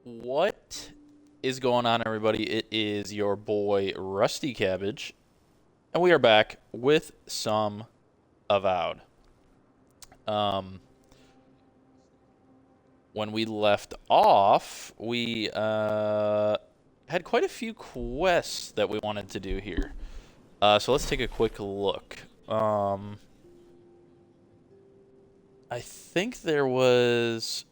What is going on, everybody? It is your boy Rusty Cabbage, and we are back with some Avowed. Um, when we left off, we had quite a few quests that we wanted to do here. So let's take a quick look. I think there was.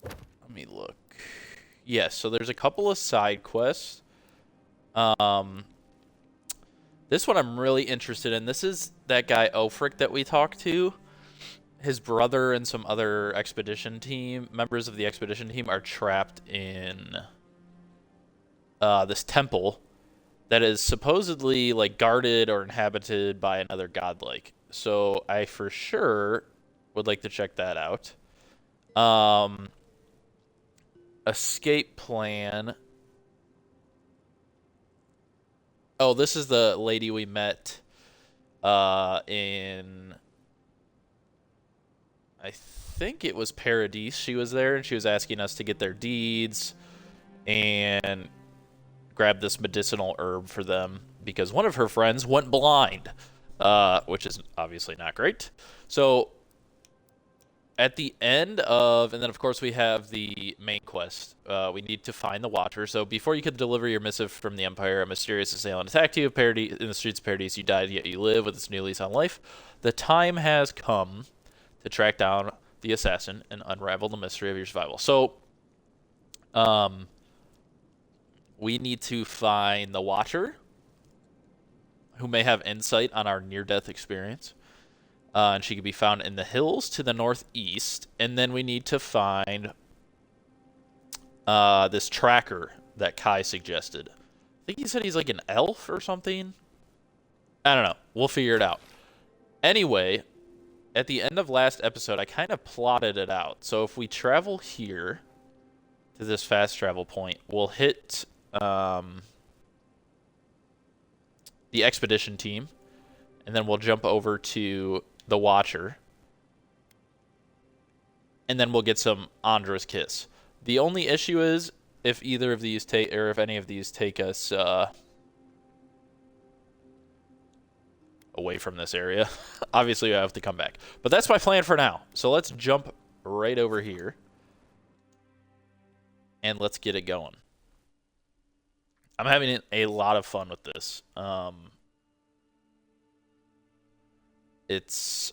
Let me look. Yes, so there's a couple of side quests. Um, this one I'm really interested in. This is that guy Ofric that we talked to. His brother and some other expedition team members of the expedition team are trapped in this temple that is supposedly like guarded or inhabited by another godlike. So I for sure would like to check that out. Um, escape plan. Oh, this is the lady we met in, I think it was Paradise. She was there and she was asking us to get their deeds and grab this medicinal herb for them because one of her friends went blind, which is obviously not great. So at the end of, and then of course we have the main quest. We need to find the Watcher. So before you could deliver your missive from the Empire, a mysterious assailant attacked you. Paradise, in the streets of Paradise, you died, yet you live with its new lease on life. The time has come to track down the assassin and unravel the mystery of your survival. So, we need to find the Watcher, who may have insight on our near-death experience. And she could be found in the hills to the northeast. And then we need to find this tracker that Kai suggested. I think he said he's like an elf or something. I don't know. We'll figure it out. Anyway, at the end of last episode, I kind of plotted it out. So if we travel here to this fast travel point, we'll hit the expedition team, and then we'll jump over to the Watcher, and then we'll get some Andra's Kiss. The only issue is if either of these take, or if any of these take us away from this area. Obviously, I have to come back. But that's my plan for now. So let's jump right over here. And let's get it going. I'm having a lot of fun with this. It's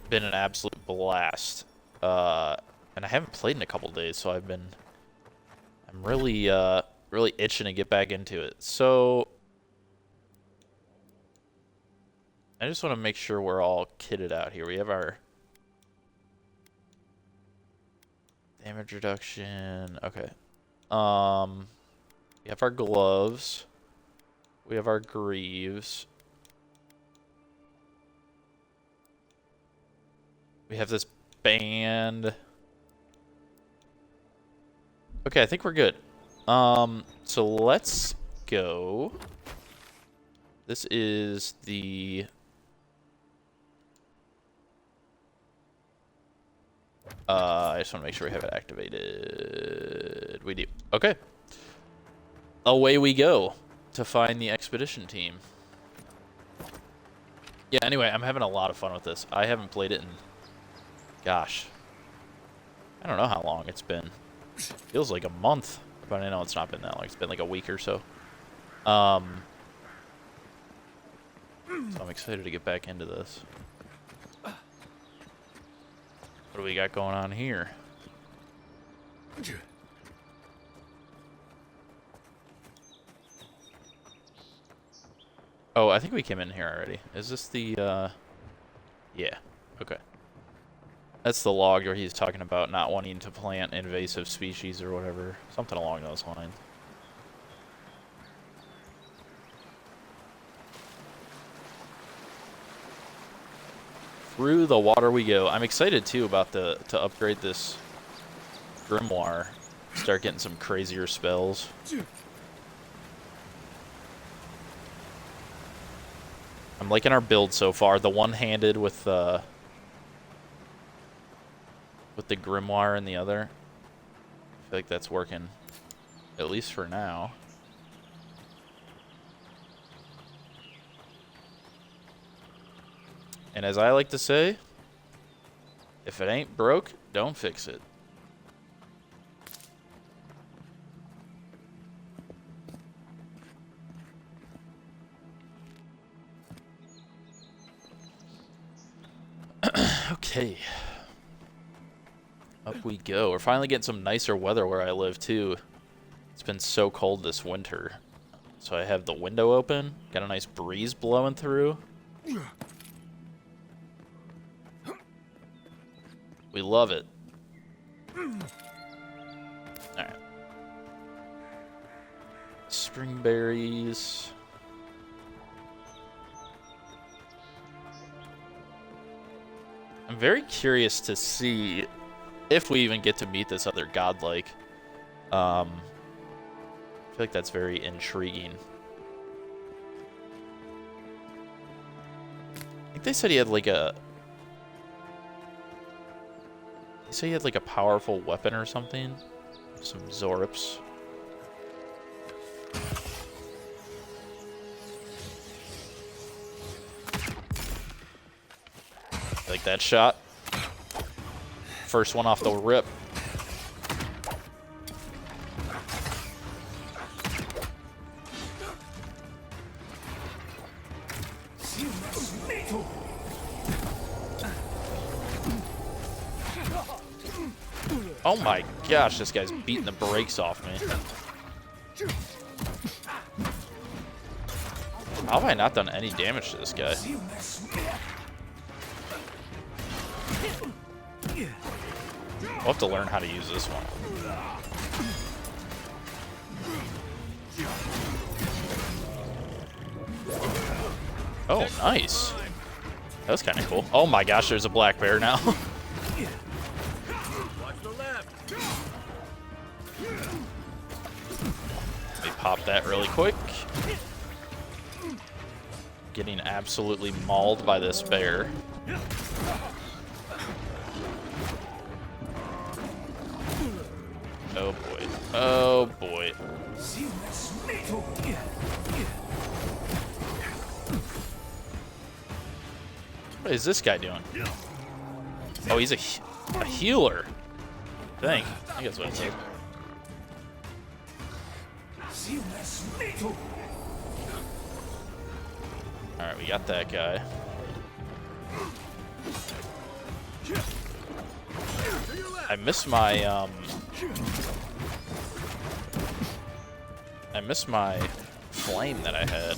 been an absolute blast. And I haven't played in a couple days, so I'm really, really itching to get back into it. So I just want to make sure we're all kitted out here. We have our damage reduction. Okay. We have our gloves. We have our greaves. We have this band. Okay, I think we're good. So let's go. This is the I just want to make sure we have it activated. We do. Okay. Away we go to find the expedition team. Yeah, anyway, I'm having a lot of fun with this. I haven't played it in, gosh, I don't know how long it's been. Feels like a month, but I know it's not been that long. It's been like a week or so. So I'm excited to get back into this. What do we got going on here? Oh, I think we came in here already. Is this the, yeah, okay. That's the log where he's talking about not wanting to plant invasive species or whatever. Something along those lines. Through the water we go. I'm excited too about to upgrade this grimoire. Start getting some crazier spells. I'm liking our build so far. The one-handed with with the grimoire in the other. I feel like that's working, at least for now. And as I like to say, if it ain't broke, don't fix it. Okay. Up we go. We're finally getting some nicer weather where I live, too. It's been so cold this winter. So I have the window open. Got a nice breeze blowing through. We love it. Alright. Spring berries. I'm very curious to see if we even get to meet this other godlike. I feel like that's very intriguing. I think they said he had like a... They say he had like a powerful weapon or something. Some Zorps. Like that shot. First one off the rip. Oh my gosh, this guy's beating the brakes off me. How have I not done any damage to this guy? I'll have to learn how to use this one. Oh, nice. That was kind of cool. Oh my gosh, there's a black bear now. Let me pop that really quick. Getting absolutely mauled by this bear. Oh boy. Oh boy. What is this guy doing? Oh, he's a healer. I think that's what it said. Alright, we got that guy. I missed my flame that I had.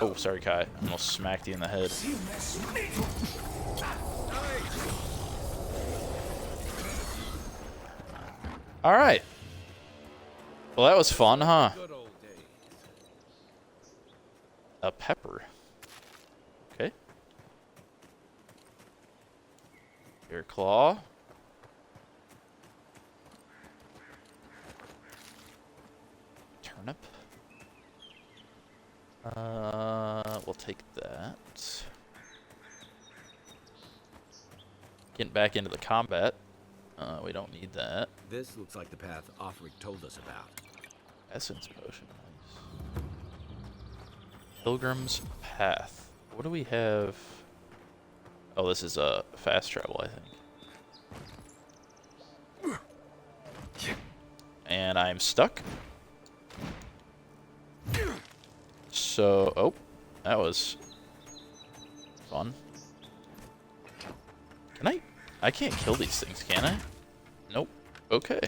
Oh, sorry, Kai. I almost smacked you in the head. Alright. Well, that was fun, huh? A pepper. Okay. Bear claw. Turnip. We'll take that. Getting back into the combat. We don't need that. This looks like the path Offric told us about. Essence potion. Nice. Pilgrim's Path. What do we have? Oh, this is a fast travel, I think. And I'm stuck. So, oh, that was fun. Can I can't kill these things, can I? Nope. Okay.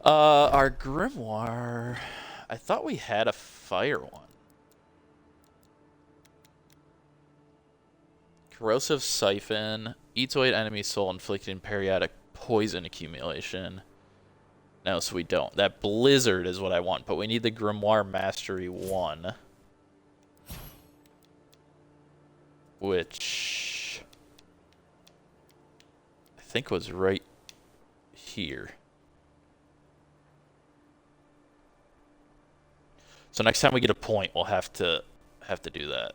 Our grimoire, I thought we had a fire one. Corrosive Siphon, eats away an enemy's soul, inflicting periodic poison accumulation. No, so we don't. That Blizzard is what I want, but we need the Grimoire Mastery 1. Which I think was right here. So next time we get a point, we'll have to do that.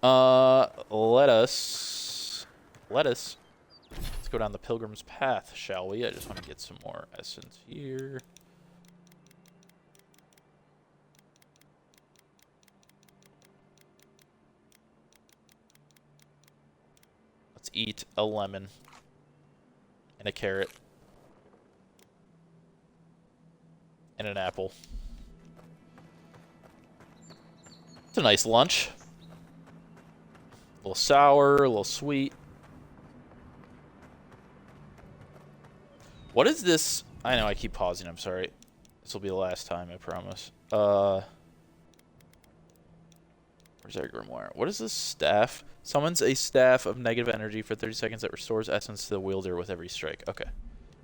Let's go down the Pilgrim's Path, shall we? I just want to get some more essence here. Let's eat a lemon and a carrot and an apple. It's a nice lunch. A little sour, a little sweet. What is this? I know I keep pausing, I'm sorry. This will be the last time, I promise. Where's our grimoire? What is this staff? Summons a staff of negative energy for 30 seconds that restores essence to the wielder with every strike. Okay.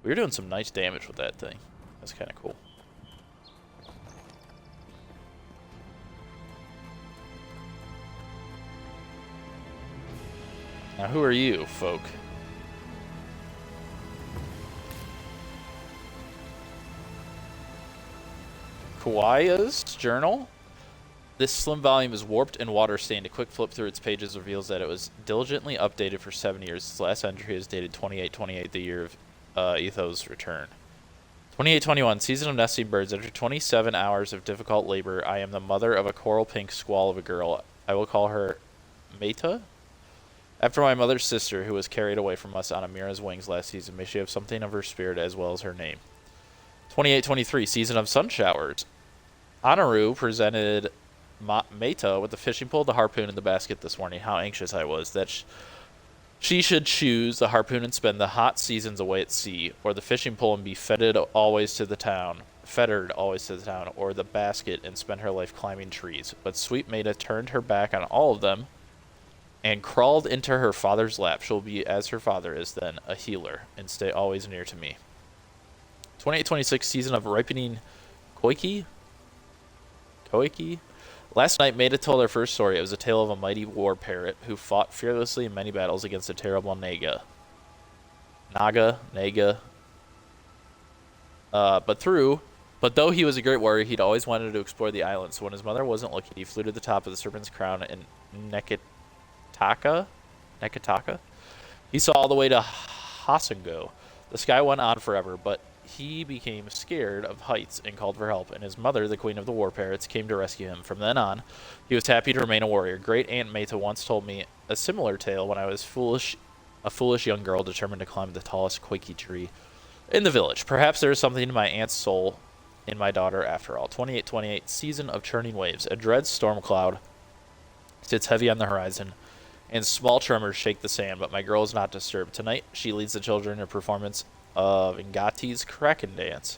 We were doing some nice damage with that thing. That's kind of cool. Now, who are you, folk? Kauai's journal? This slim volume is warped and water-stained. A quick flip through its pages reveals that it was diligently updated for 7 years. Its last entry is dated 2828, the year of Etho's return. 2821, season of nesting birds. After 27 hours of difficult labor, I am the mother of a coral pink squall of a girl. I will call her Meta? After my mother's sister, who was carried away from us on Amira's wings last season, may she have something of her spirit as well as her name. 2823, season of sun showers. Anaru presented Meta with the fishing pole, the harpoon, and the basket this morning. How anxious I was that she should choose the harpoon and spend the hot seasons away at sea, or the fishing pole and be fettered always to the town, or the basket and spend her life climbing trees. But sweet Meta turned her back on all of them and crawled into her father's lap. She'll be, as her father is then, a healer, and stay always near to me. 2826, season of ripening Koiki? Last night, Maida told her first story. It was a tale of a mighty war parrot who fought fearlessly in many battles against a terrible Naga. But though he was a great warrior, he'd always wanted to explore the island. So when his mother wasn't looking, he flew to the top of the Serpent's Crown in Nekataka. He saw all the way to Hasengo. The sky went on forever, but he became scared of heights and called for help, and his mother, the queen of the war parrots, came to rescue him. From then on, he was happy to remain a warrior. Great Aunt Meta once told me a similar tale when I was a foolish young girl determined to climb the tallest Quakey tree in the village. Perhaps there is something in my aunt's soul in my daughter after all. 2828, season of churning waves. A dread storm cloud sits heavy on the horizon, and small tremors shake the sand, but my girl is not disturbed. Tonight, she leads the children in a performance of Ngati's Kraken Dance,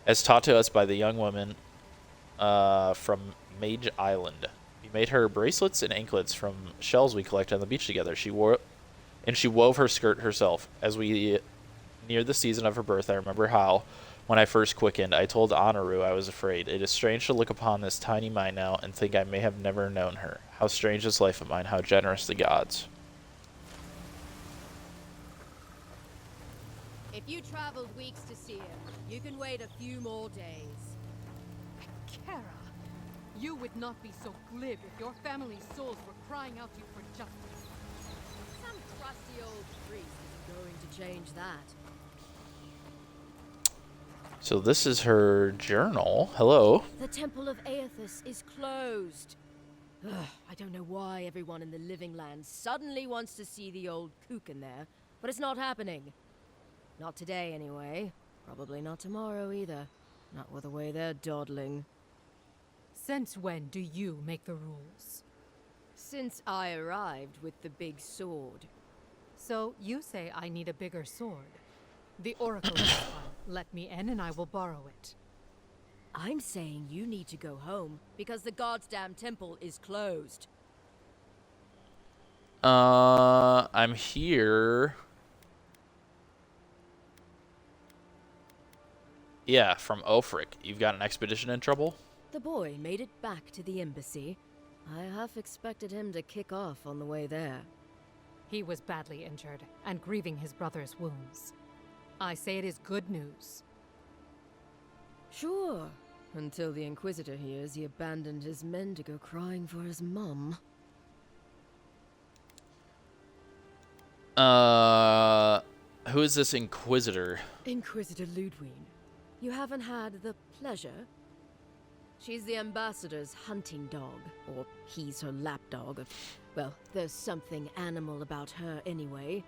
as taught to us by the young woman from Mage Island. We made her bracelets and anklets from shells we collected on the beach together. She wove her skirt herself. As we neared the season of her birth, I remember how, when I first quickened, I told Anaru I was afraid. It is strange to look upon this tiny mind now and think I may have never known her. How strange this life of mine, how generous the gods. If you traveled weeks to see him, you can wait a few more days. Kara, you would not be so glib if your family's souls were crying out to you for justice. Some crusty old priest isn't going to change that. So this is her journal. Hello. The Temple of Aethys is closed. Ugh, I don't know why everyone in the Living Land suddenly wants to see the old kook in there, but it's not happening. Not today, anyway. Probably not tomorrow, either. Not with the way they're dawdling. Since when do you make the rules? Since I arrived with the big sword. So you say I need a bigger sword. The Oracle is one. Let me in and I will borrow it. I'm saying you need to go home, because the goddamn temple is closed. I'm here. Yeah, from Ofric. You've got an expedition in trouble? The boy made it back to the embassy. I half expected him to kick off on the way there. He was badly injured and grieving his brother's wounds. I say it is good news. Sure, until the Inquisitor hears he abandoned his men to go crying for his mum. Who is this Inquisitor? Inquisitor Ludwig. You haven't had the pleasure? She's the Ambassador's hunting dog, or he's her lapdog. Well, there's something animal about her anyway.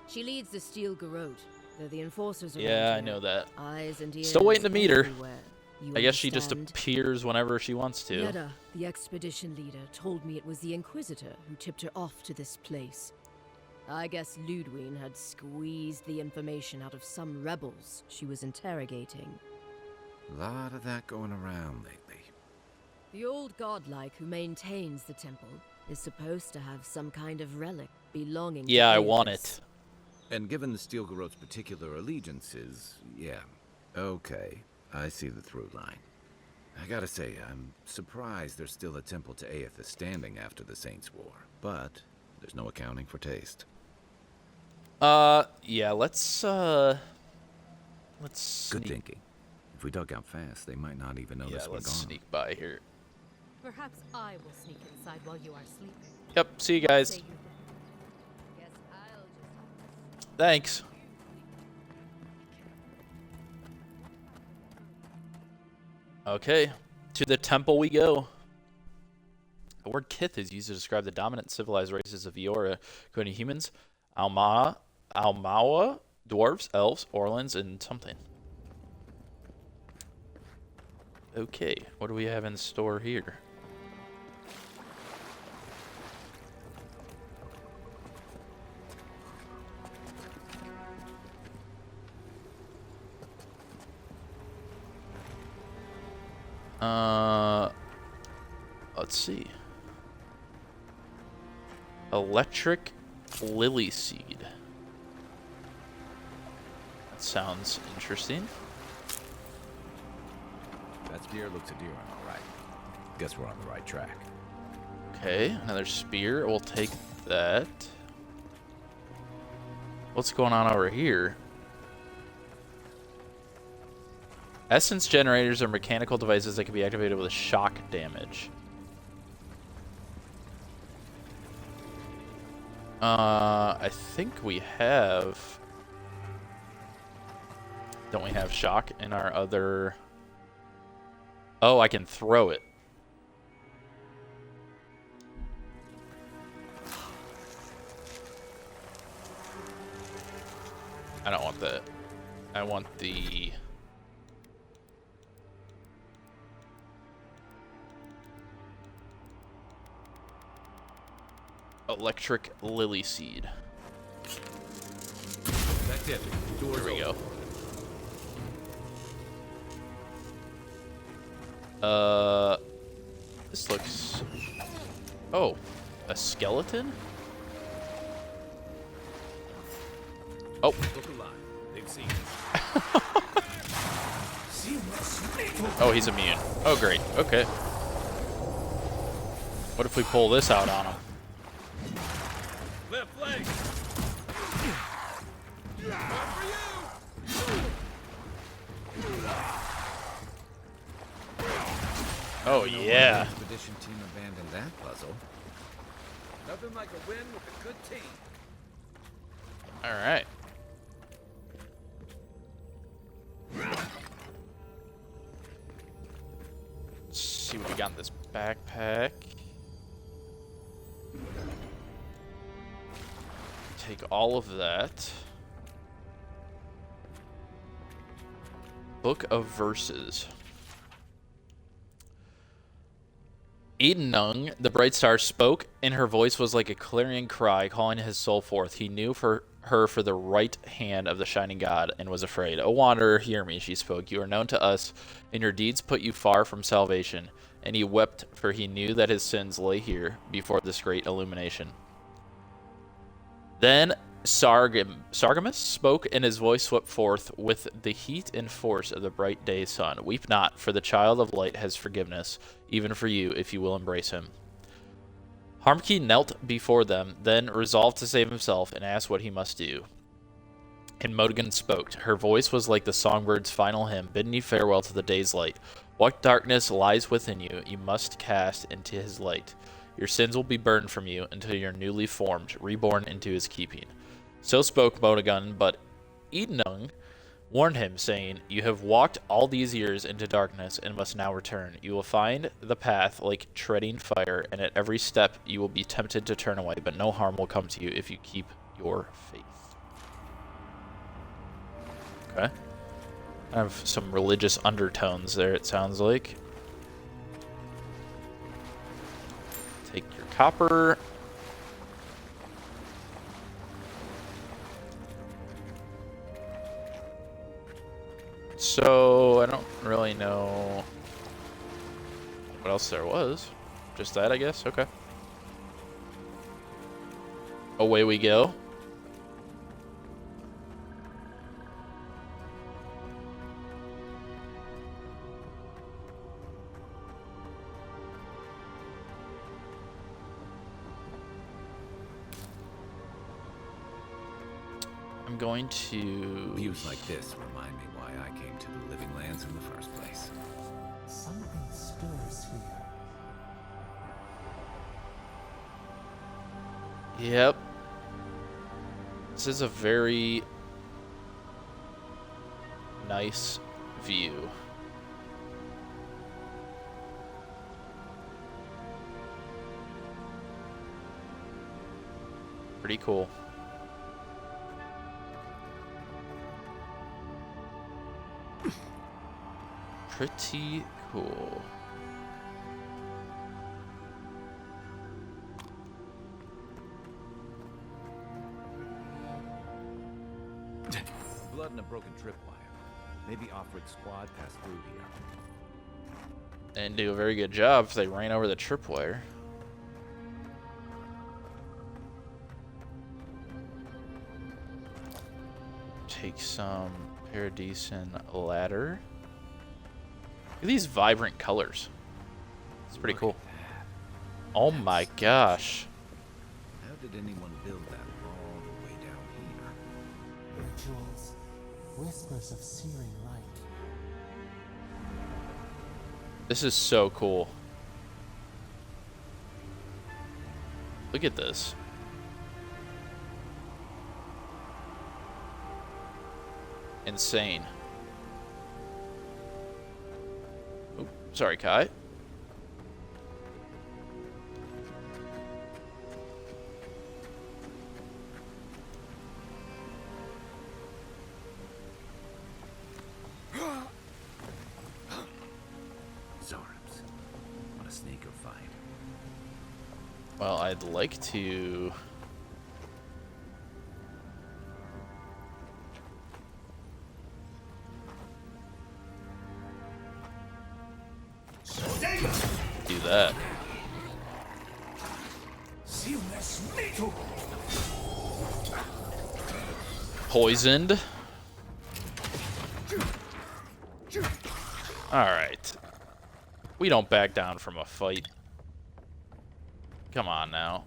She leads the Steel Garrote. They're the enforcers around Yeah, I here. know that. Eyes and ears Still waiting to meet her. everywhere. You I guess she just understand? appears whenever she wants to. Yetta, the expedition leader, told me it was the Inquisitor who tipped her off to this place. I guess Ludwig had squeezed the information out of some rebels she was interrogating. Lot of that going around lately. The old godlike who maintains the temple is supposed to have some kind of relic belonging to Yeah, I want Aethys. it. And given the Steel Garrote's particular allegiances, yeah, okay, I see the through line. I gotta say, I'm surprised there's still a temple to Aethys standing after the Saints' War, but there's no accounting for taste. Yeah, let's Good sneak. thinking. If we dug out fast, they might not even notice Yeah, we're let's gone. sneak by here. Perhaps I will sneak inside while you are sleeping. Yep, see you guys. Say you Guess I'll just Thanks. Okay, to the temple we go. The word Kith is used to describe the dominant civilized races of Eora, including humans, Almawa, dwarves, elves, Orlans, and something. Okay, what do we have in store here? Let's see. Electric lily seed. That sounds interesting. That spear looks a deer on all right. Guess we're on the right track. Okay, another spear. We'll take that. What's going on over here? Essence generators are mechanical devices that can be activated with shock damage. I think we have... Don't we have shock in our other... Oh, I can throw it. I don't want that. I want the... Electric lily seed. That's it. Doors Here we go. This looks... Oh, a skeleton? Oh. Look alive. They've seen us. Oh, he's immune. Oh, great. Okay. What if we pull this out on him? Left leg. Oh, yeah. Expedition team abandoned that puzzle. Nothing like a win with a good team. All right. Let's see what we got in this backpack. Take all of that. Book of Verses. Edenung, the bright star, spoke, and her voice was like a clarion cry, calling his soul forth. He knew for her for the right hand of the shining god, and was afraid. O wanderer, hear me, she spoke. You are known to us, and your deeds put you far from salvation. And he wept, for he knew that his sins lay here, before this great illumination. Then Sargamus spoke, and his voice swept forth with the heat and force of the bright day sun. Weep not, for the child of light has forgiveness, even for you, if you will embrace him. Harmkey knelt before them, then resolved to save himself, and asked what he must do. And Modigan spoke. Her voice was like the songbird's final hymn, bidding you farewell to the day's light. What darkness lies within you, you must cast into his light. Your sins will be burned from you until you're newly formed, reborn into his keeping. So spoke Monagun, but Edenung warned him, saying, "You have walked all these years into darkness and must now return. You will find the path like treading fire, and at every step you will be tempted to turn away, but no harm will come to you if you keep your faith." Okay. I have some religious undertones there, it sounds like. Take your copper. So, I don't really know what else there was. Just that, I guess? Okay. Away we go. I'm going to... Views like this remind me why I came to the Living Lands in the first place. Something stirs here. Yep. This is a very nice view. Pretty cool. Pretty cool. Blood and a broken tripwire. Maybe Offred's squad passed through here. And do a very good job if they ran over the tripwire. Take some Paradisen ladder. Look at these vibrant colors. It's pretty cool. Oh my gosh. How did anyone build that all the way down here? Rituals, whispers of searing light. This is so cool. Look at this. Insane. Oh, sorry, Kai. Zarms. What a sneaker find. Well, I'd like to... do that. Poisoned. Alright. We don't back down from a fight. Come on now.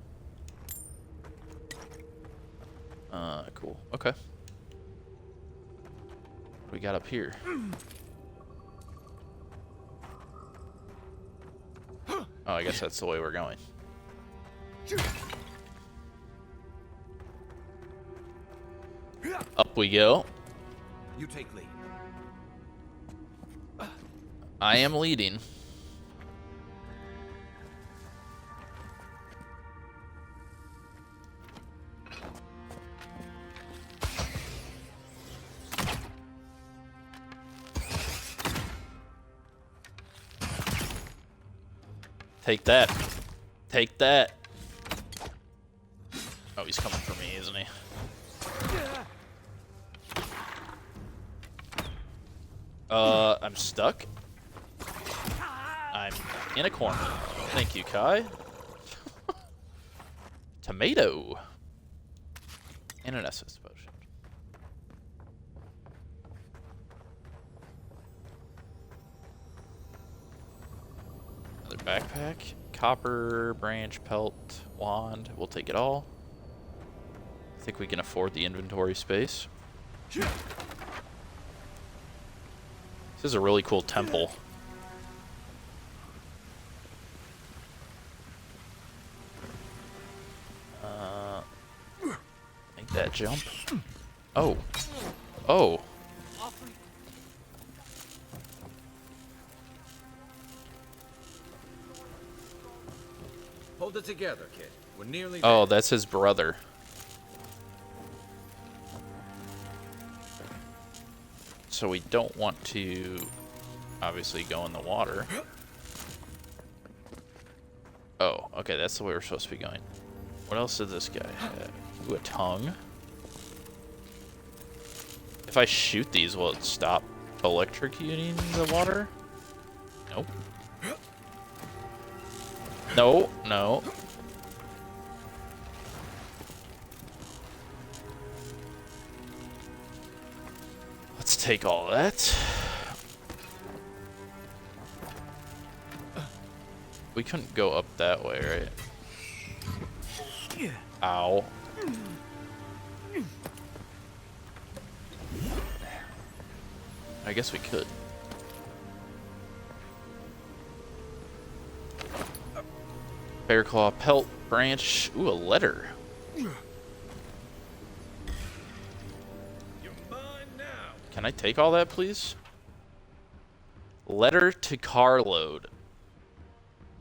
Cool. Okay. What do we got up here? Oh, I guess that's the way we're going. Up we go. You take lead. I am leading. Take that. Take that. Oh, he's coming for me, isn't he? I'm stuck. I'm in a corner. Thank you, Kai. Tomato. And an SS potion. Another backpack. Copper, branch, pelt, wand. We'll take it all. I think we can afford the inventory space. This is a really cool temple. Like that jump. Oh. Oh. Hold it together, kid. We're nearly Oh, there. that's his brother. So we don't want to obviously go in the water. Oh, okay, that's the way we're supposed to be going. What else did this guy have? Ooh, a tongue. If I shoot these, will it stop electrocuting the water? Nope. No, no. Let's take all that. We couldn't go up that way, right? Ow. I guess we could. Bear claw, pelt, branch. Ooh, a letter. You're mine now. Can I take all that, please? Letter to carload.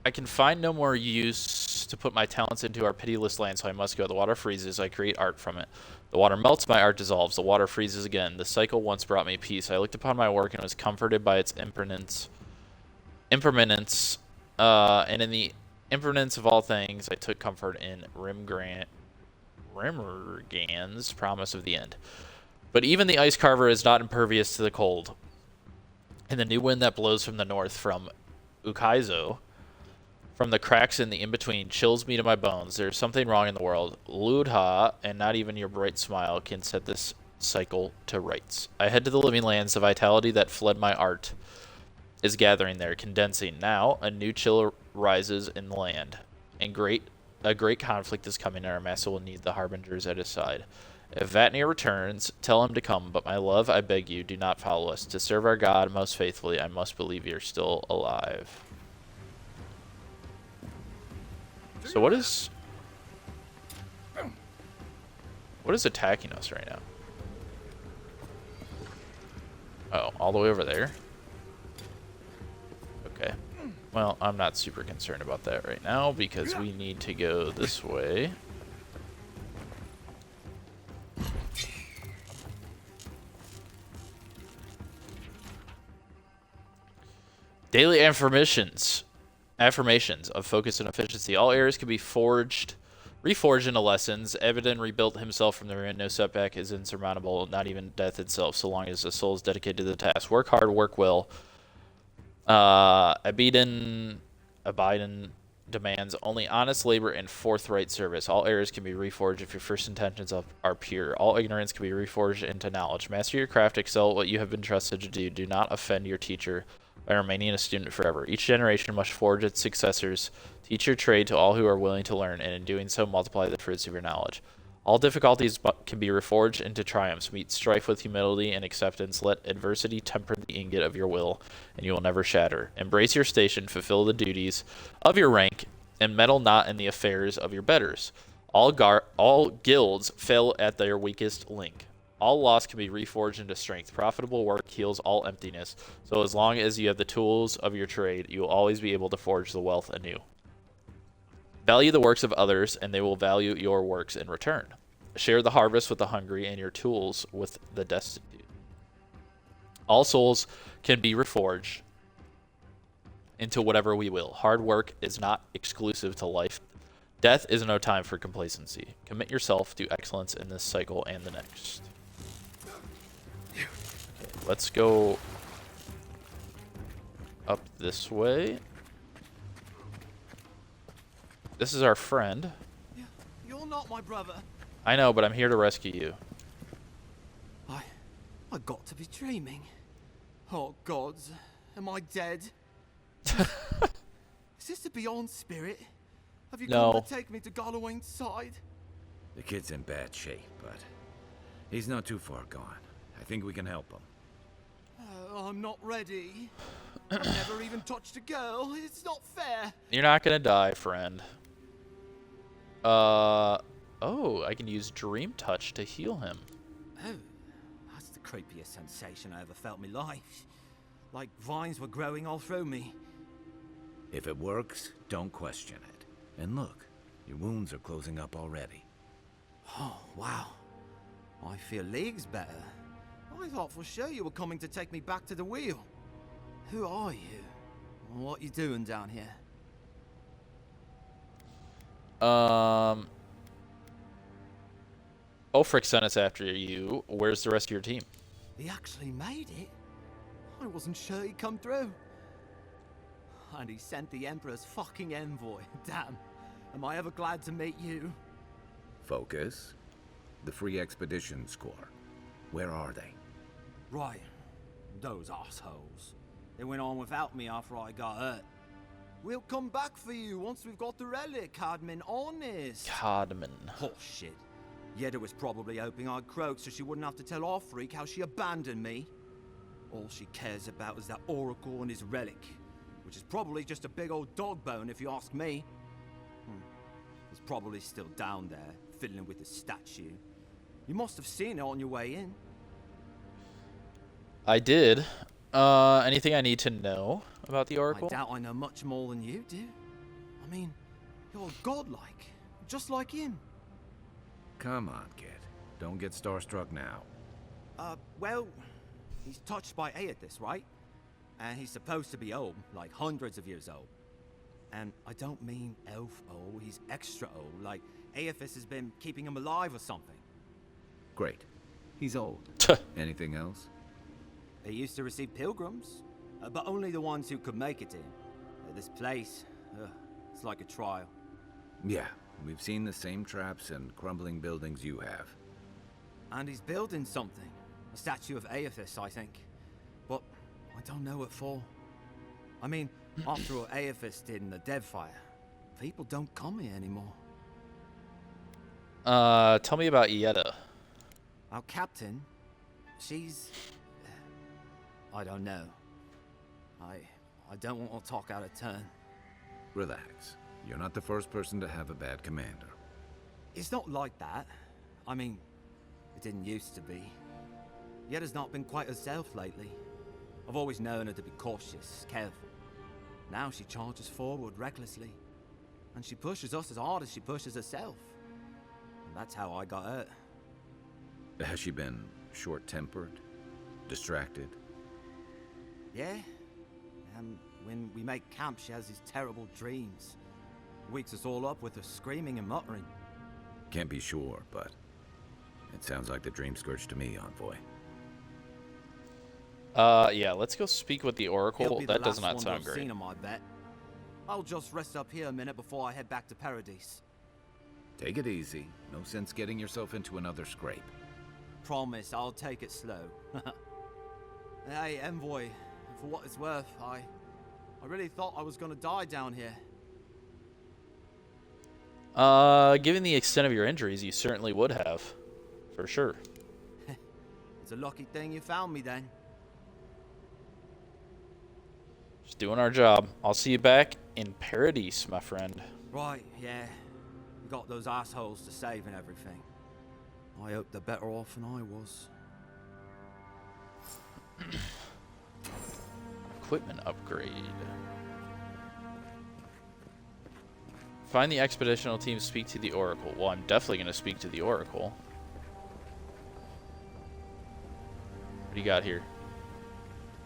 I can find no more use to put my talents into our pitiless land, so I must go. The water freezes, I create art from it. The water melts, my art dissolves. The water freezes again. The cycle once brought me peace. I looked upon my work and was comforted by its impermanence. And in the impermanence of all things, I took comfort in Rimmergan's promise of the end. But even the ice carver is not impervious to the cold. And the new wind that blows from the north, from Ukaizo, from the cracks in the in-between, chills me to my bones. There's something wrong in the world. Ludha, and not even your bright smile can set this cycle to rights. I head to the living lands. The vitality that fled my art is gathering there, condensing. Now, a new chill rises in the land, and a great conflict is coming, and our master will need the harbingers at his side. If Vatnir returns, tell him to come, but my love, I beg you, do not follow us. To serve our God most faithfully, I must believe you're still alive. So what is attacking us right now? Oh, all the way over there? Okay. Well, I'm not super concerned about that right now because we need to go this way. Daily affirmations of focus and efficiency. All areas can be reforged into lessons. Evidon rebuilt himself from the ruin. No setback is insurmountable, not even death itself, so long as the soul is dedicated to the task. Work hard, work well. Abiden demands only honest labor and forthright service. All areas can be reforged if your first intentions are pure. All ignorance can be reforged into knowledge. Master your craft, excel at what you have been trusted to do. Do not offend your teacher by remaining a student forever. Each generation must forge its successors. Teach your trade to all who are willing to learn, and in doing so, multiply the fruits of your knowledge. All difficulties can be reforged into triumphs. Meet strife with humility and acceptance. Let adversity temper the ingot of your will, and you will never shatter. Embrace your station, fulfill the duties of your rank, and meddle not in the affairs of your betters. All guilds fail at their weakest link. All loss can be reforged into strength. Profitable work heals all emptiness. So as long as you have the tools of your trade, you will always be able to forge the wealth anew. Value the works of others, and they will value your works in return. Share the harvest with the hungry, and your tools with the destitute. All souls can be reforged into whatever we will. Hard work is not exclusive to life. Death is no time for complacency. Commit yourself to excellence in this cycle and the next. Okay, let's go up this way. This is our friend. You're not my brother. I know, but I'm here to rescue you. I got to be dreaming. Oh gods, am I dead? Is this the Beyond Spirit? Have you No. come to take me to Garlowain's side? The kid's in bad shape, but he's not too far gone. I think we can help him. I'm not ready. I've never even touched a girl. It's not fair. You're not gonna die, friend. Oh, I can use Dream Touch to heal him. Oh, that's the creepiest sensation I ever felt in my life. Like vines were growing all through me. If it works, don't question it. And look, your wounds are closing up already. Oh, wow. I feel leagues better. I thought for sure you were coming to take me back to the wheel. Who are you? What you doing down here? Ulfric sent us after you. Where's the rest of your team? He actually made it? I wasn't sure he'd come through. And he sent the Emperor's fucking envoy. Damn. Am I ever glad to meet you? Focus. The Free Expeditions Corps. Where are they? Right. Those assholes. They went on without me after I got hurt. We'll come back for you once we've got the relic, Cadman. Honest. Codman. Oh, shit. Yeda was probably hoping I'd croak so she wouldn't have to tell our freak how she abandoned me. All she cares about is that Oracle and his relic, which is probably just a big old dog bone if you ask me. It's probably still down there, fiddling with the statue. You must have seen it on your way in. I did. Anything I need to know about the Oracle? I doubt I know much more than you do. I mean, you're godlike, just like him. Come on, kid. Don't get starstruck now. Well, he's touched by Aethys, right? And he's supposed to be old, like hundreds of years old. And I don't mean elf old, he's extra old, like Aethys has been keeping him alive or something. Great. He's old. Anything else? He used to receive pilgrims, but only the ones who could make it in. This place, it's like a trial. Yeah, we've seen the same traps and crumbling buildings you have. And he's building something. A statue of Aethys, I think. But I don't know what for. I mean, after what Aethys did in the Deadfire, people don't come here anymore. Tell me about Yeda. Our captain, she's... I don't know. I don't want to talk out of turn. Relax. You're not the first person to have a bad commander. It's not like that. I mean, it didn't used to be. Yeda's not been quite herself lately. I've always known her to be cautious, careful. Now she charges forward recklessly. And she pushes us as hard as she pushes herself. And that's how I got hurt. Has she been short-tempered? Distracted? Yeah. When we make camp, she has these terrible dreams. Wakes us all up with her screaming and muttering. Can't be sure, but it sounds like the dream scourge to me, Envoy. Yeah, let's go speak with the Oracle. That does not sound great. Seen him, I bet. I'll just rest up here a minute before I head back to Paradise. Take it easy. No sense getting yourself into another scrape. Promise, I'll take it slow. Hey, Envoy, for what it's worth, I really thought I was gonna die down here. Given the extent of your injuries, you certainly would have. For sure. It's a lucky thing you found me then. Just doing our job. I'll see you back in Paradise, my friend. Right, yeah. You got those assholes to save and everything. I hope they're better off than I was. Equipment upgrade. Find the expeditional team, speak to the Oracle. Well, I'm definitely going to speak to the Oracle. What do you got here?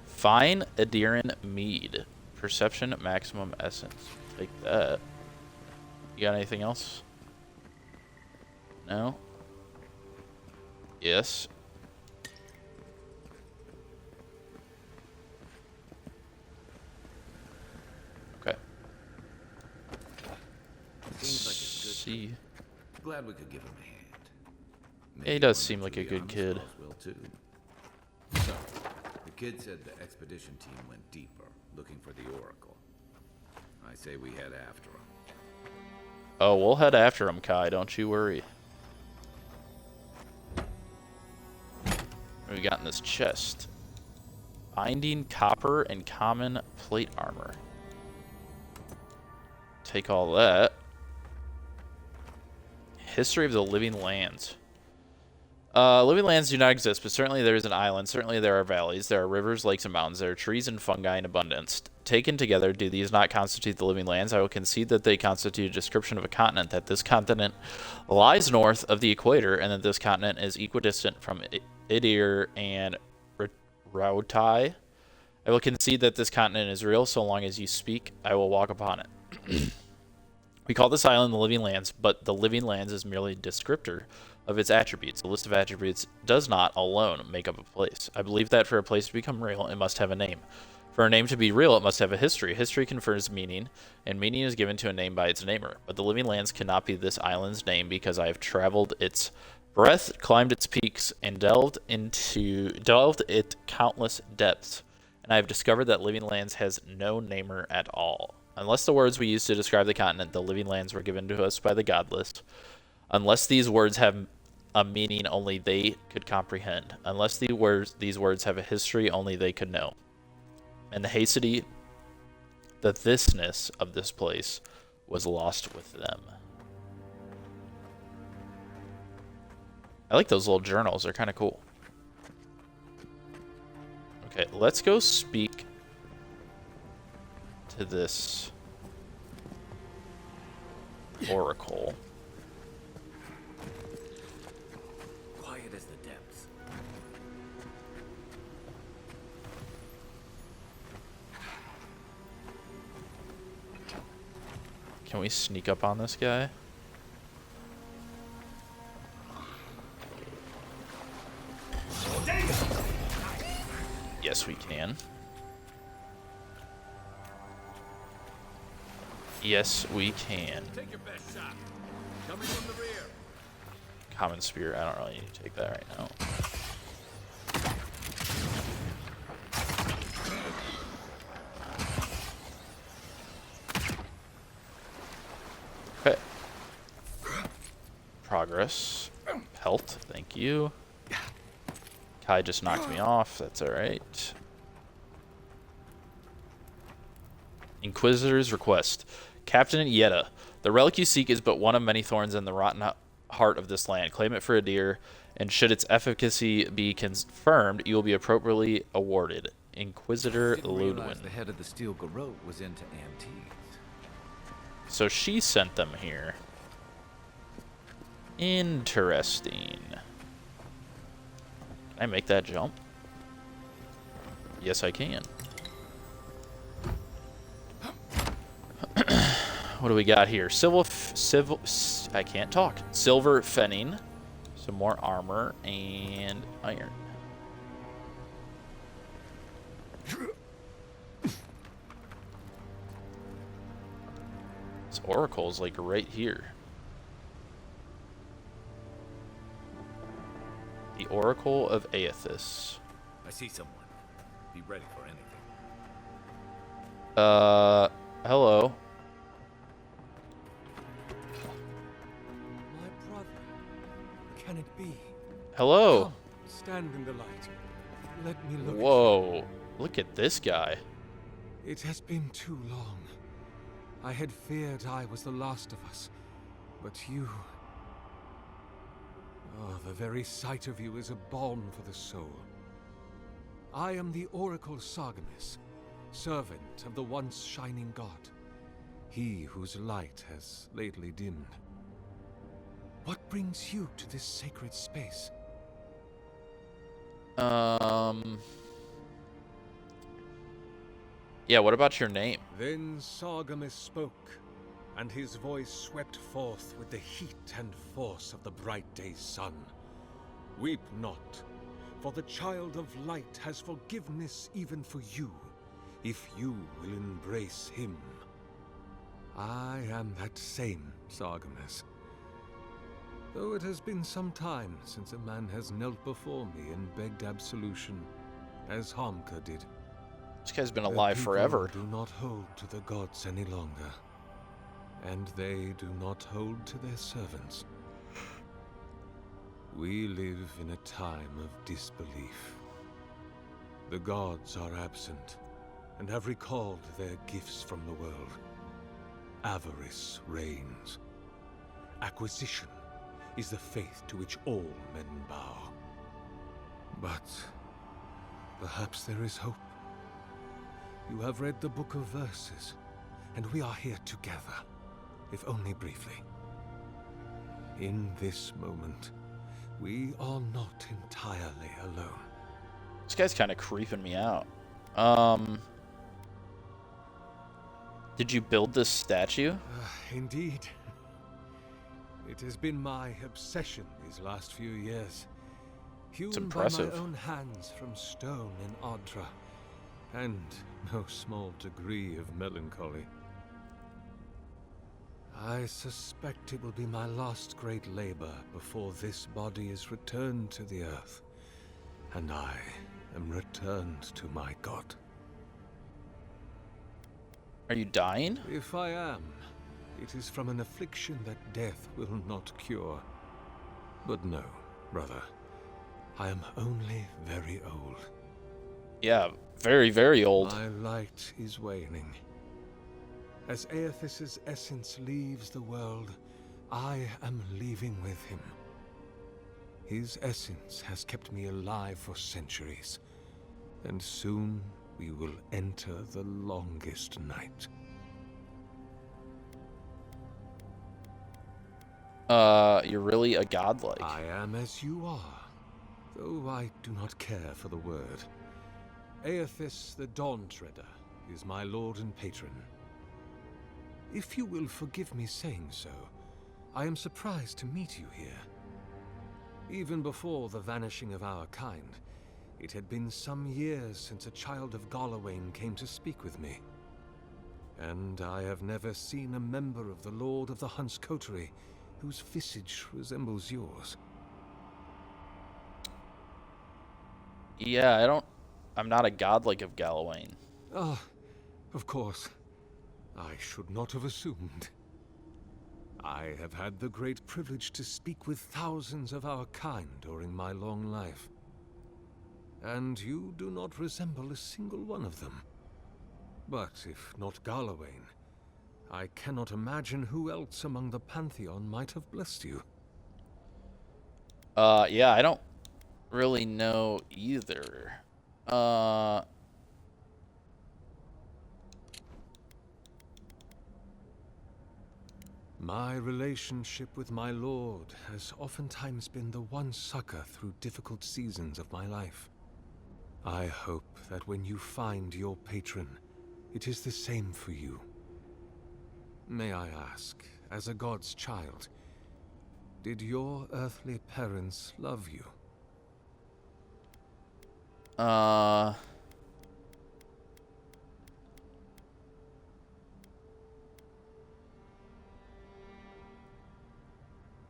Fine Adiran Mead. Perception maximum essence. Take that. You got anything else? No? Yes. Okay. Seems like a good See. Glad we could give him a hand. Yeah, he does seem like a good kid. Will too. So, the kid said the expedition team went deeper, looking for the Oracle. I say we head after him. Oh, we'll head after him, Kai. Don't you worry. What do we got in this chest? Binding, copper, and common plate armor. Take all that. History of the living lands. Living lands do not exist, but certainly there is an island. Certainly there are valleys. There are rivers, lakes, and mountains. There are trees and fungi in abundance. Taken together, do these not constitute the living lands? I will concede that they constitute a description of a continent, that this continent lies north of the equator, and that this continent is equidistant from Idir and Rautai. I will concede that this continent is real. So long as you speak, I will walk upon it. We call this island the living lands, but the living lands is merely a descriptor of its attributes. A list of attributes does not alone make up a place. I believe that for a place to become real, it must have a name. For a name to be real, it must have a history. History confers meaning, and meaning is given to a name by its namer. But the living lands cannot be this island's name, because I have traveled its breadth, climbed its peaks, and delved it countless depths. And I have discovered that living lands has no namer at all. Unless the words we use to describe the continent, the living lands, were given to us by the godless. Unless these words have a meaning only they could comprehend. Unless these words have a history only they could know. And the hasty, the thisness of this place was lost with them. I like those little journals. They're kind of cool. Okay, let's go speak to this oracle. Quiet as the depths. Can we sneak up on this guy? Yes, we can. Yes, we can. Take your best shot. Coming from the rear. Common spear. I don't really need to take that right now. Okay. Progress. Health. Thank you. Kai just knocked me off. That's alright. Inquisitor's request. Captain Yetta, the relic you seek is but one of many thorns in the rotten heart of this land. Claim it for a deer, and should its efficacy be confirmed, you will be appropriately awarded. Inquisitor Ludwin. The head of the steel garrote was into antiques. So she sent them here. Interesting. Can I make that jump? Yes, I can. What do we got here? I can't talk. Silver fenning, some more armor, and iron. This oracle's like right here. The Oracle of Aethys. I see someone. Be ready for anything. Hello. My brother. Can it be? Hello. Come, stand in the light. Let me look. Whoa. Look at this guy. It has been too long. I had feared I was the last of us. But you... Oh, the very sight of you is a balm for the soul. I am the Oracle Sargemis, servant of the once shining god. He whose light has lately dimmed. What brings you to this sacred space? Yeah, what about your name? Then Sargemis spoke, and his voice swept forth with the heat and force of the bright day's sun. Weep not, for the child of light has forgiveness even for you, if you will embrace him. I am that same Sargemis. Though it has been some time since a man has knelt before me and begged absolution, as Hamka did. This guy's been The alive people forever. do not hold to the gods any longer, and they do not hold to their servants. We live in a time of disbelief. The gods are absent, and have recalled their gifts from the world. Avarice reigns. Acquisition is the faith to which all men bow. But perhaps there is hope. You have read the Book of Verses, and we are here together, if only briefly. In this moment, we are not entirely alone. This guy's kind of creeping me out. Did you build this statue? Indeed. It has been my obsession these last few years. Hewn by my own hands from stone in Ardra, and no small degree of melancholy. I suspect it will be my last great labor before this body is returned to the earth, and I am returned to my god. Are you dying? If I am, it is from an affliction that death will not cure. But no, brother. I am only very old. Yeah, very, very old. My light is waning. As Aethys' essence leaves the world, I am leaving with him. His essence has kept me alive for centuries, and soon we will enter the longest night. You're really a godlike. I am as you are, though I do not care for the word. Aethys the Dawn Treader is my lord and patron. If you will forgive me saying so, I am surprised to meet you here. Even before the vanishing of our kind, it had been some years since a child of Galawain came to speak with me. And I have never seen a member of the Lord of the Hunt's coterie whose visage resembles yours. Yeah, I'm not a godlike of Galawain. Ah, of course. I should not have assumed. I have had the great privilege to speak with thousands of our kind during my long life. And you do not resemble a single one of them. But if not Galawain, I cannot imagine who else among the Pantheon might have blessed you. Yeah, I don't really know either. My relationship with my lord has oftentimes been the one succor through difficult seasons of my life. I hope that when you find your patron, it is the same for you. May I ask, as a god's child, did your earthly parents love you?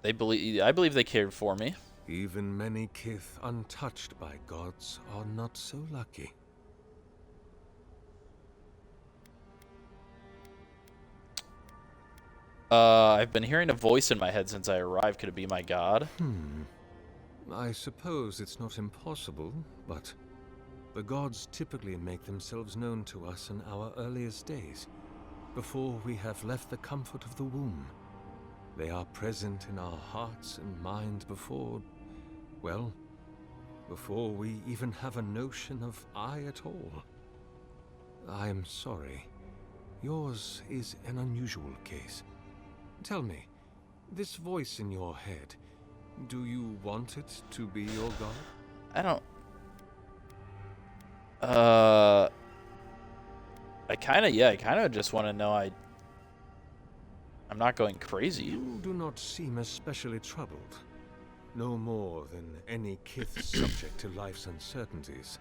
I believe they cared for me. Even many kith untouched by gods are not so lucky. I've been hearing a voice in my head since I arrived. Could it be my god? I suppose it's not impossible, but the gods typically make themselves known to us in our earliest days, before we have left the comfort of the womb. They are present in our hearts and minds before we even have a notion of I at all. I am sorry. Yours is an unusual case. Tell me, this voice in your head, do you want it to be your god? I don't... I kind of just want to know I'm not going crazy. You do not seem especially troubled. No more than any kith subject to life's uncertainties.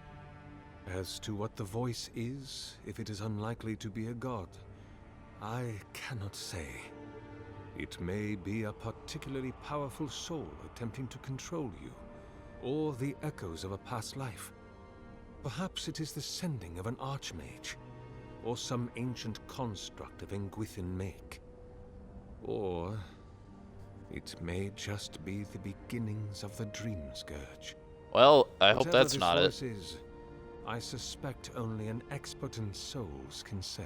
As to what the voice is, if it is unlikely to be a god, I cannot say. It may be a particularly powerful soul attempting to control you, or the echoes of a past life. Perhaps it is the sending of an archmage, or some ancient construct of Engwithin make. Or it may just be the beginnings of the Dream Scourge. Well, I hope Whatever that's this not voice it. is, I suspect only an expert in souls can say.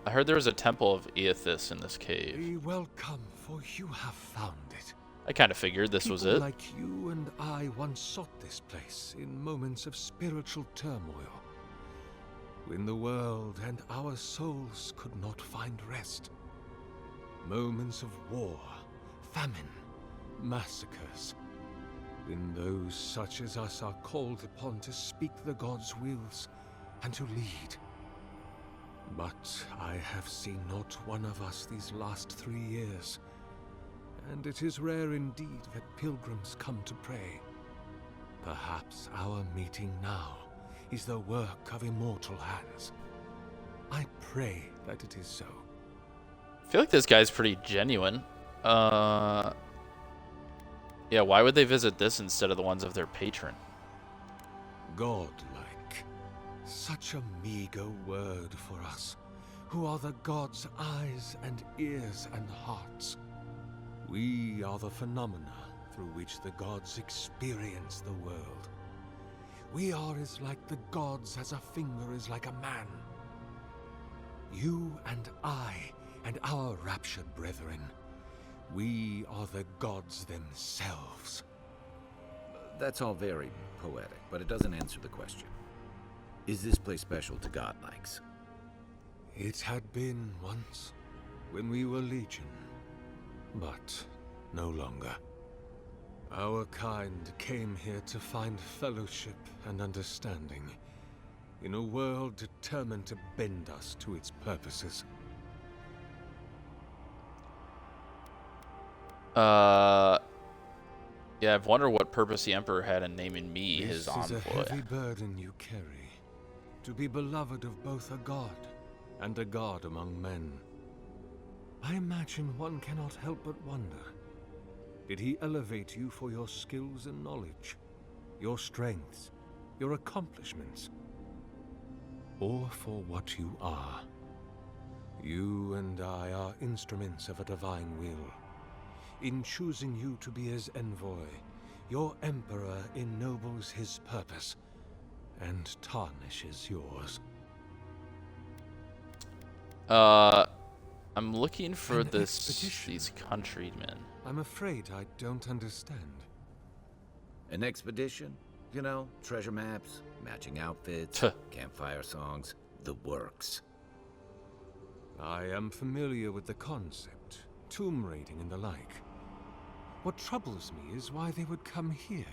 I heard there was a temple of Aethys in this cave. Be welcome, for you have found it. I kind of figured this was People it. like you and I once sought this place in moments of spiritual turmoil, when the world and our souls could not find rest. Moments of war, famine, massacres, when those such as us are called upon to speak the gods' wills and to lead. But I have seen not one of us these last 3 years, and it is rare indeed that pilgrims come to pray. Perhaps our meeting now is the work of immortal hands. I pray that it is so. I feel like this guy's pretty genuine. Yeah, why would they visit this instead of the ones of their patron? Godlike. Such a meager word for us, who are the gods' eyes and ears and hearts. We are the phenomena through which the gods experience the world. We are as like the gods as a finger is like a man. You and I and our raptured brethren, we are the gods themselves. That's all very poetic, but it doesn't answer the question. Is this place special to godlikes? It had been once, when we were legion, but no longer. Our kind came here to find fellowship and understanding, in a world determined to bend us to its purposes. Yeah, I've wondered what purpose the Emperor had in naming me his This is a envoy. heavy burden you carry, to be beloved of both a god and a god among men. I imagine one cannot help but wonder, did he elevate you for your skills and knowledge, your strengths, your accomplishments, or for what you are? You and I are instruments of a divine will. In choosing you to be his envoy, your emperor ennobles his purpose and tarnishes yours. I'm looking for An these expedition. countrymen. I'm afraid I don't understand. An expedition? You know, treasure maps, matching outfits, campfire songs, the works. I am familiar with the concept, tomb raiding and the like. What troubles me is why they would come here.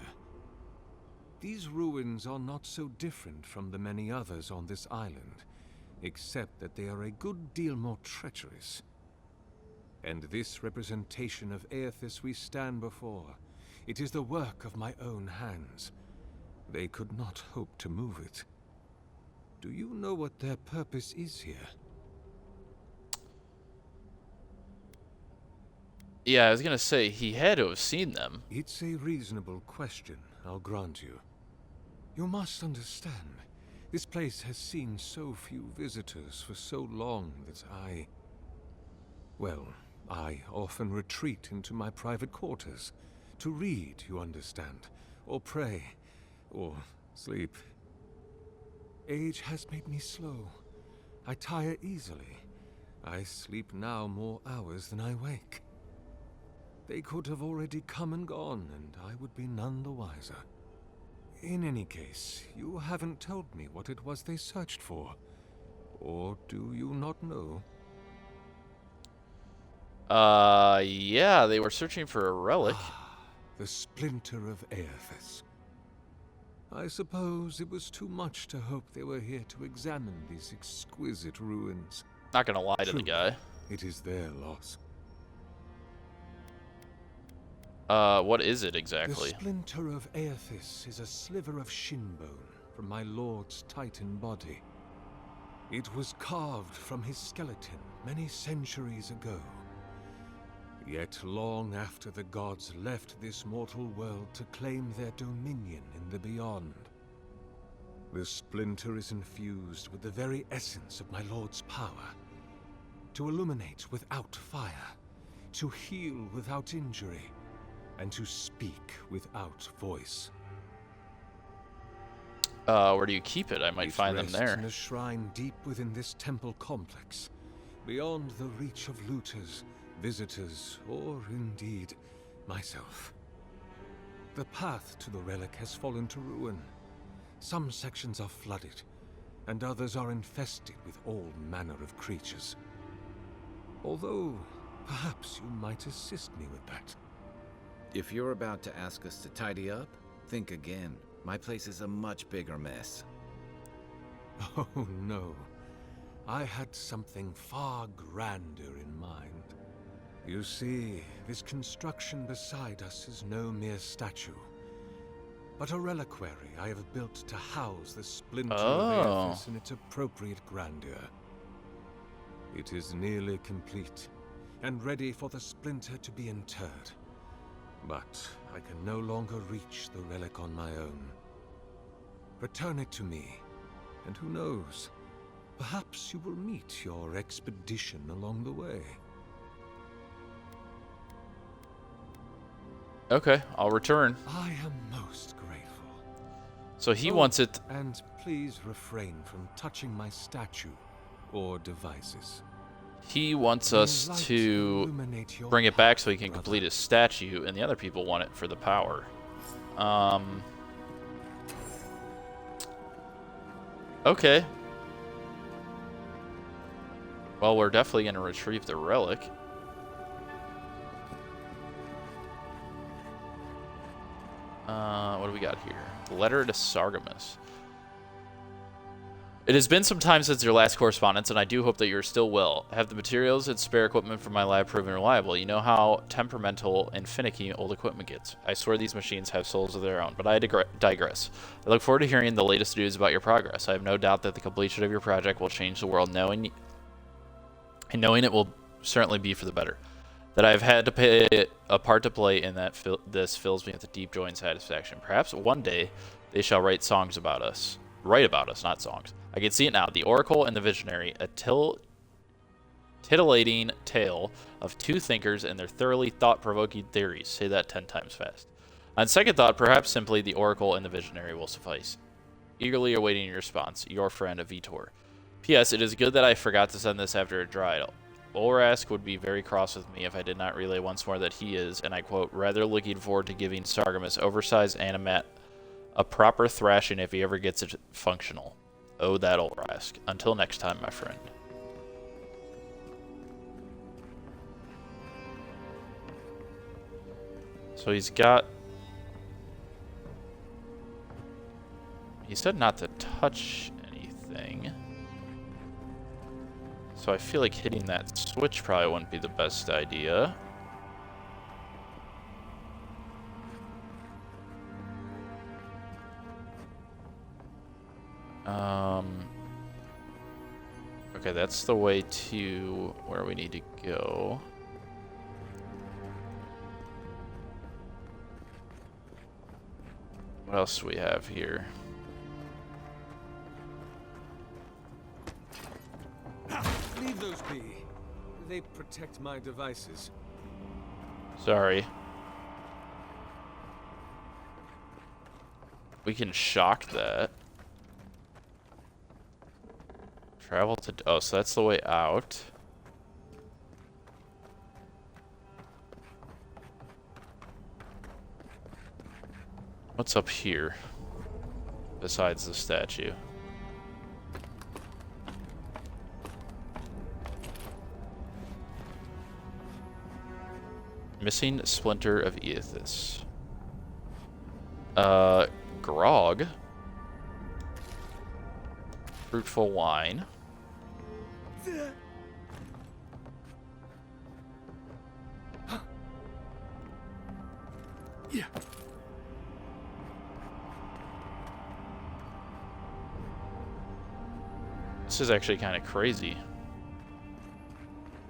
These ruins are not so different from the many others on this island, except that they are a good deal more treacherous. And this representation of Aethys we stand before, it is the work of my own hands. They could not hope to move it. Do you know what their purpose is here? Yeah, I was gonna say, he had to have seen them. It's a reasonable question, I'll grant you. You must understand, this place has seen so few visitors for so long that I often retreat into my private quarters. To read, you understand, or pray, or sleep. Age has made me slow. I tire easily. I sleep now more hours than I wake. They could have already come and gone, and I would be none the wiser. In any case, you haven't told me what it was they searched for. Or do you not know? Yeah, they were searching for a relic. The splinter of Aethys. I suppose it was too much to hope they were here to examine these exquisite ruins. Not gonna lie to the Truly, guy. it is their loss. What is it exactly? The splinter of Aethys is a sliver of shin bone from my lord's titan body. It was carved from his skeleton many centuries ago. Yet long after the gods left this mortal world to claim their dominion in the beyond. The splinter is infused with the very essence of my lord's power. To illuminate without fire, to heal without injury, and to speak without voice. Where do you keep it? I might It find them rests there. in a shrine deep within this temple complex, beyond the reach of looters, visitors, or indeed myself. The path to the relic has fallen to ruin. Some sections are flooded, and others are infested with all manner of creatures. Although, perhaps you might assist me with that. If you're about to ask us to tidy up, think again. My place is a much bigger mess. Oh no. I had something far grander in mind. You see, this construction beside us is no mere statue, but a reliquary I have built to house the splinter of Aethys in its appropriate grandeur. It is nearly complete, and ready for the splinter to be interred. But I can no longer reach the relic on my own. Return it to me, and who knows, perhaps you will meet your expedition along the way. Okay, I'll return. I am most grateful. So he wants it. And please refrain from touching my statue or devices. He wants us to bring it back so he can complete his statue, and the other people want it for the power. Okay. Well, we're definitely going to retrieve the relic. What do we got here? Letter to Sargamus. It has been some time since your last correspondence, and I do hope that you're still well. Have the materials and spare equipment for my lab proven reliable? You know how temperamental and finicky old equipment gets. I swear these machines have souls of their own, but I digress. I look forward to hearing the latest news about your progress. I have no doubt that the completion of your project will change the world, knowing it will certainly be for the better. That I've had to play a part to play in that this fills me with a deep joy and satisfaction. Perhaps one day they shall write songs about us. Write about us, not songs. I can see it now. The Oracle and the Visionary, a titillating tale of two thinkers and their thoroughly thought-provoking theories. Say that 10 times fast. On second thought, perhaps simply the Oracle and the Visionary will suffice. Eagerly awaiting your response, your friend Vitor. P.S. It is good that I forgot to send this after it dried. Olrask would be very cross with me if I did not relay once more that he is, and I quote, rather looking forward to giving Sargamus oversized animat a proper thrashing if he ever gets it functional. Oh, that Olrask. Until next time, my friend. So he's got... He said not to touch anything. So I feel like hitting that switch probably wouldn't be the best idea. Okay, that's the way to where we need to go. What else do we have here? Leave those be. They protect my devices. Sorry. We can shock that. Travel to... Oh, so that's the way out. What's up here? Besides the statue. Missing splinter of Aethys. Grog. Fruitful wine. Yeah. This is actually kind of crazy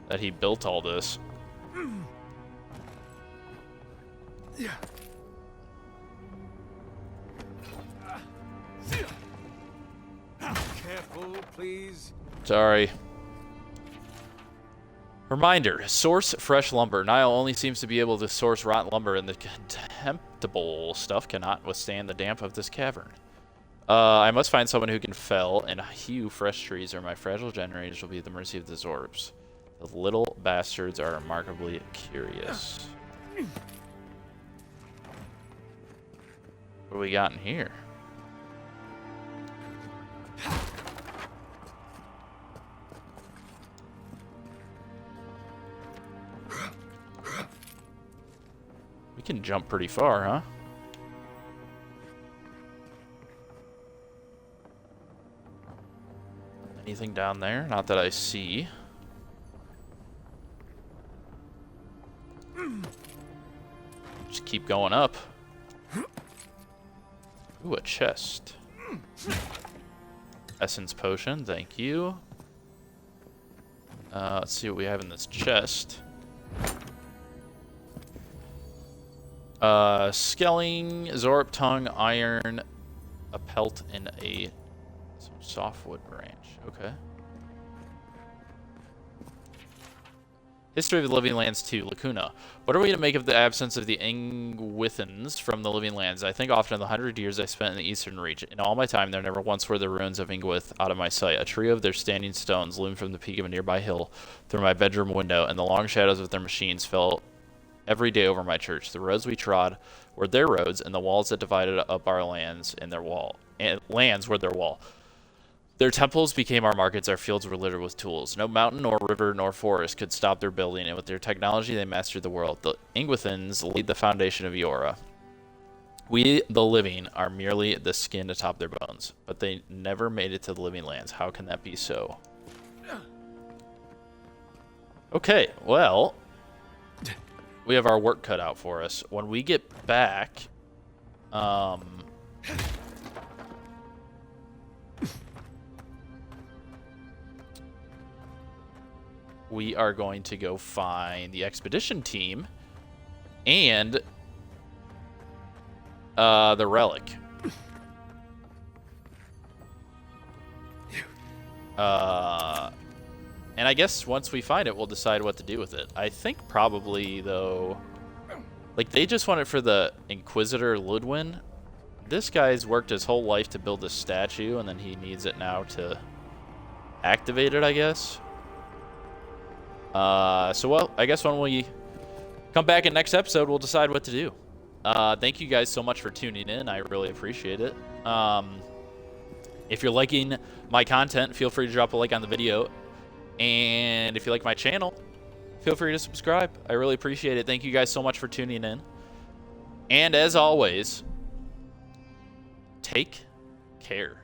that he built all this. Yeah. Careful, please. Sorry. Reminder, source fresh lumber. Nile only seems to be able to source rotten lumber, and the contemptible stuff cannot withstand the damp of this cavern. I must find someone who can fell and hew fresh trees, or my fragile generators will be at the mercy of the Zorbs. The little bastards are remarkably curious. What do we got in here? We can jump pretty far, huh? Anything down there? Not that I see. Just keep going up. Ooh, a chest. Essence potion, thank you. Let's see what we have in this chest. Skelling, Zorp tongue, iron, a pelt, and some softwood branch. Okay. History of the Living Lands 2, Lacuna. What are we to make of the absence of the Engwithans from the Living Lands? I think often of the 100 years I spent in the Eastern Reach. In all my time, there never once were the ruins of Engwith out of my sight. A trio of their standing stones loomed from the peak of a nearby hill through my bedroom window, and the long shadows of their machines fell every day over my church. The roads we trod were their roads, and the walls that divided up our lands and their wall. And lands were their wall. Their temples became our markets, our fields were littered with tools. No mountain, nor river, nor forest could stop their building, and with their technology they mastered the world. The Engwithans laid the foundation of Eora. We, the living, are merely the skin atop their bones, but they never made it to the Living Lands. How can that be so? Okay, well, we have our work cut out for us. When we get back, we are going to go find the expedition team and the relic. And I guess once we find it, we'll decide what to do with it. I think probably, though, like, they just want it for the Inquisitor Ludwin. This guy's worked his whole life to build this statue, and then he needs it now to activate it, I guess. Well, I guess when we come back in next episode, we'll decide what to do. Thank you guys so much for tuning in. I really appreciate it. If you're liking my content, feel free to drop a like on the video. And if you like my channel, feel free to subscribe. I really appreciate it. Thank you guys so much for tuning in. And as always, take care.